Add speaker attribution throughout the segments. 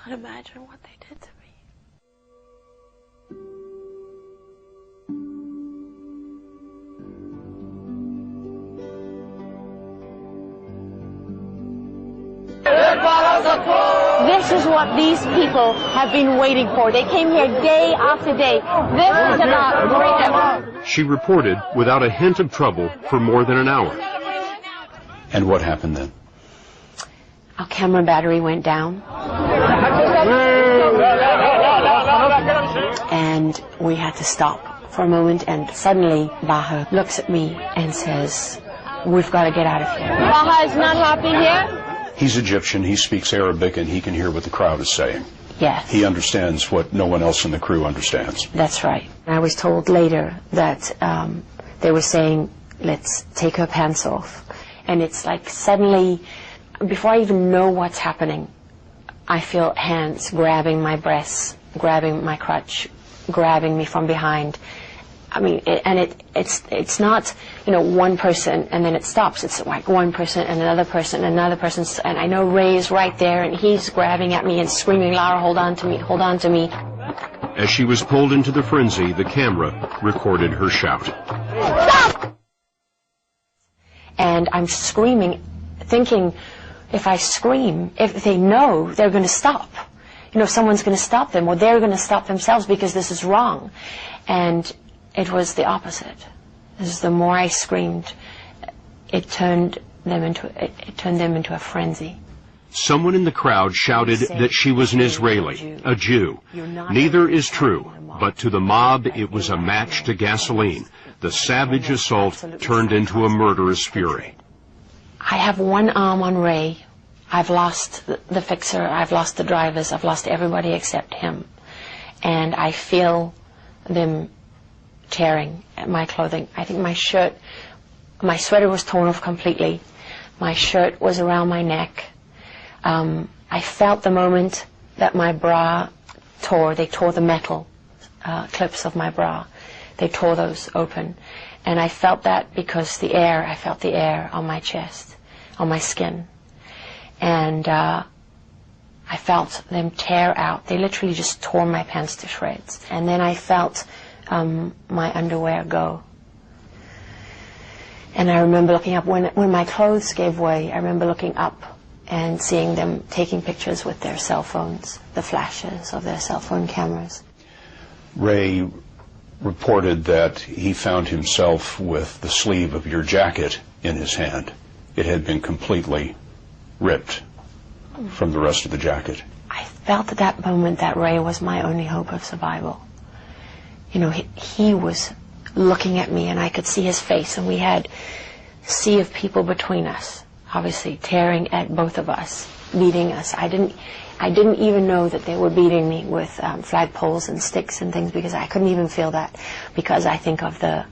Speaker 1: can't imagine what they did to me.
Speaker 2: This is what these people have been waiting for. They came here day after day. This is about freedom.
Speaker 3: She reported without a hint of trouble for more than an hour.
Speaker 4: And what happened then?
Speaker 2: Our camera battery went down. And we had to stop for a moment, and suddenly Baha looks at me and says, "We've got to get out of here." Baha is not happy here?
Speaker 4: He's Egyptian, he speaks Arabic, and he can hear what the crowd is saying.
Speaker 2: Yes.
Speaker 4: He understands what no one else in the crew understands.
Speaker 2: That's right. I was told later that they were saying, "Let's take her pants off." And it's like suddenly, before I even know what's happening, I feel hands grabbing my breasts, grabbing my crotch, grabbing me from behind. I mean, it's not, one person and then it stops. It's like one person and another person and another person. And I know Ray is right there, and he's grabbing at me and screaming, "Lara, hold on to me, hold on to me."
Speaker 3: As she was pulled into the frenzy, the camera recorded her shout.
Speaker 2: Stop! And I'm screaming, thinking, if I scream, if they know, they're going to stop. Someone's going to stop them, or they're going to stop themselves because this is wrong. And it was the opposite. The more I screamed, it turned them into a frenzy.
Speaker 3: Someone in the crowd shouted that she was an Israeli, a Jew. Neither is true, but to the mob it was a match to gasoline. The savage assault turned into a murderous fury.
Speaker 2: I have one arm on Ray. I've lost the fixer, I've lost the drivers, I've lost everybody except him. And I feel them tearing at my clothing. I think my sweater was torn off completely. My shirt was around my neck. I felt the moment that my bra tore. They tore the metal clips of my bra. They tore those open. And I felt that because I felt the air on my chest, on my skin. And I felt them tear out. They literally just tore my pants to shreds. And then I felt my underwear go. And I remember looking up, when my clothes gave way, I remember looking up and seeing them taking pictures with their cell phones, the flashes of their cell phone cameras.
Speaker 4: Ray reported that he found himself with the sleeve of your jacket in his hand. It had been completely ripped from the rest of the jacket.
Speaker 2: I felt at that moment that Ray was my only hope of survival. He was looking at me, and I could see his face, and we had a sea of people between us, obviously tearing at both of us, beating us. I didn't even know that they were beating me with flagpoles and sticks and things, because I couldn't even feel that, because I think of the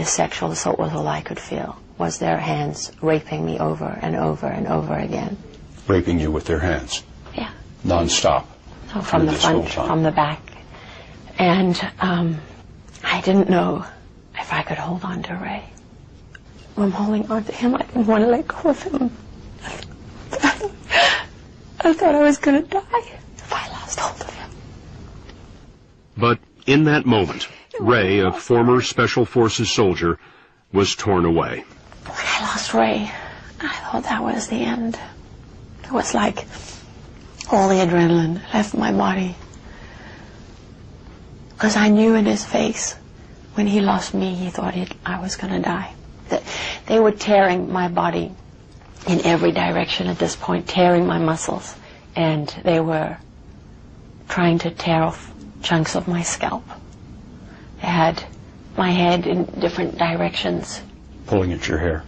Speaker 2: sexual assault was all I could feel, was their hands raping me over and over and over again.
Speaker 4: Raping you with their hands?
Speaker 2: Yeah.
Speaker 4: Non-stop?
Speaker 2: Oh, from the front, from the back. And I didn't know if I could hold on to Ray. I'm holding on to him. I didn't want to let go of him. I thought I was going to die if I lost hold of him.
Speaker 3: But in that moment, Ray, a former Special Forces soldier, was torn away.
Speaker 2: When I lost Ray, I thought that was the end. It was like all the adrenaline left my body. Because I knew in his face, when he lost me, he thought I was going to die. They were tearing my body in every direction at this point, tearing my muscles. And they were trying to tear off chunks of my scalp. They had my head in different directions.
Speaker 4: Pulling at your hair?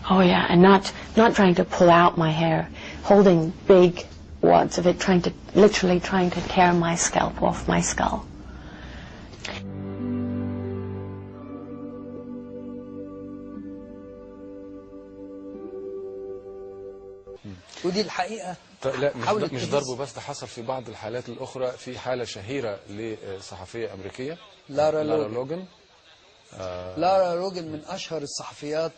Speaker 2: Oh yeah, and not trying to pull out my hair, holding big wads of it, literally trying to tear my scalp off my skull.
Speaker 5: ودي الحقيقة
Speaker 6: لا مش ضربه بس، ده حصل في بعض الحالات الأخرى. في حالة شهيرة لصحفية أمريكية
Speaker 5: لارا لوجن. لارا لوجن من أشهر الصحفيات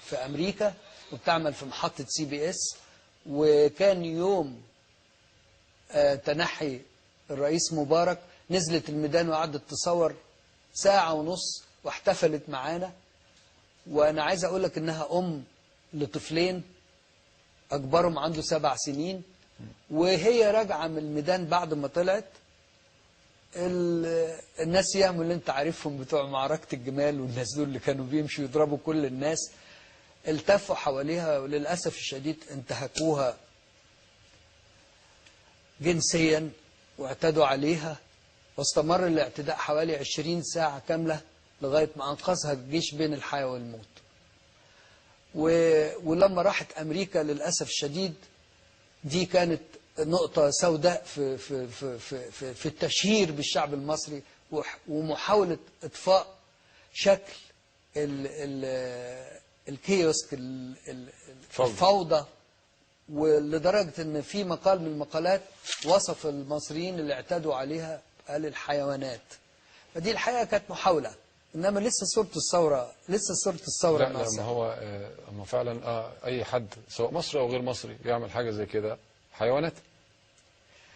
Speaker 5: في أمريكا، وبتعمل في محطة CBS. وكان يوم تنحي الرئيس مبارك نزلت الميدان وقعدت تصور ساعة ونص واحتفلت معانا. وأنا عايز أقول لك إنها أم لطفلين أكبرهم عنده 7 سنين، وهي راجعة من الميدان بعد ما طلعت الناس يعملوا اللي انت عارفهم بتوع معركة الجمال، والناس دول اللي كانوا بيمشوا يضربوا كل الناس، التفوا حواليها وللأسف الشديد انتهكوها جنسيا واعتدوا عليها، واستمر الاعتداء حوالي 20 ساعة كاملة لغاية ما أنقذها الجيش بين الحياة والموت. ولما راحت أمريكا للأسف الشديد دي كانت نقطة سوداء في التشهير بالشعب المصري ومحاولة إطفاء شكل الكيوسك الفوضى، ولدرجة ان في مقال من المقالات وصف المصريين اللي اعتدوا عليها قال الحيوانات. فدي الحقيقة كانت محاولة، انما لسه صورة الثورة
Speaker 6: لا ما هو فعلا اي حد سواء مصري او غير مصري يعمل حاجة زي كده حيوانات،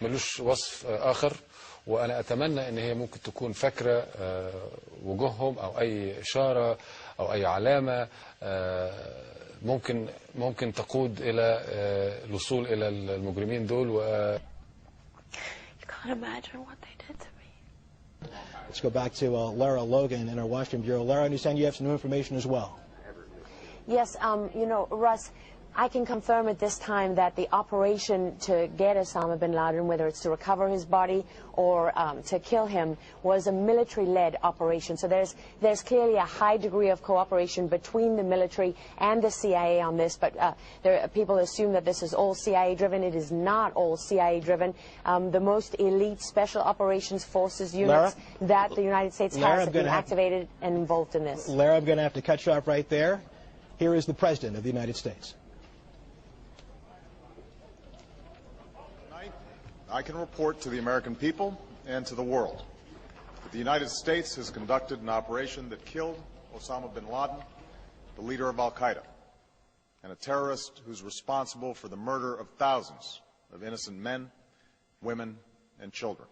Speaker 6: ملوش وصف اخر. وانا اتمنى ان هي ممكن تكون فاكرة وجوههم او اي اشارة او اي علامة ممكن تقود الى الوصول الى المجرمين دول.
Speaker 1: You can't imagine what they did to me.
Speaker 7: Let's go back to Lara Logan in our Washington Bureau. Lara, I understand you have some new information as well.
Speaker 2: Yes, you know, Russ, I can confirm at this time that the operation to get Osama bin Laden, whether it's to recover his body or to kill him, was a military-led operation. So there's clearly a high degree of cooperation between the military and the CIA on this. But people assume that this is all CIA-driven. It is not all CIA-driven. The most elite Special Operations Forces units that the United States has have been activated and involved in this.
Speaker 7: Lara, I'm going to have to cut you off right there. Here is the President of the United States.
Speaker 8: I can report to the American people and to the world that the United States has conducted an operation that killed Osama bin Laden, the leader of Al-Qaeda, and a terrorist who's responsible for the murder of thousands of innocent men, women, and children.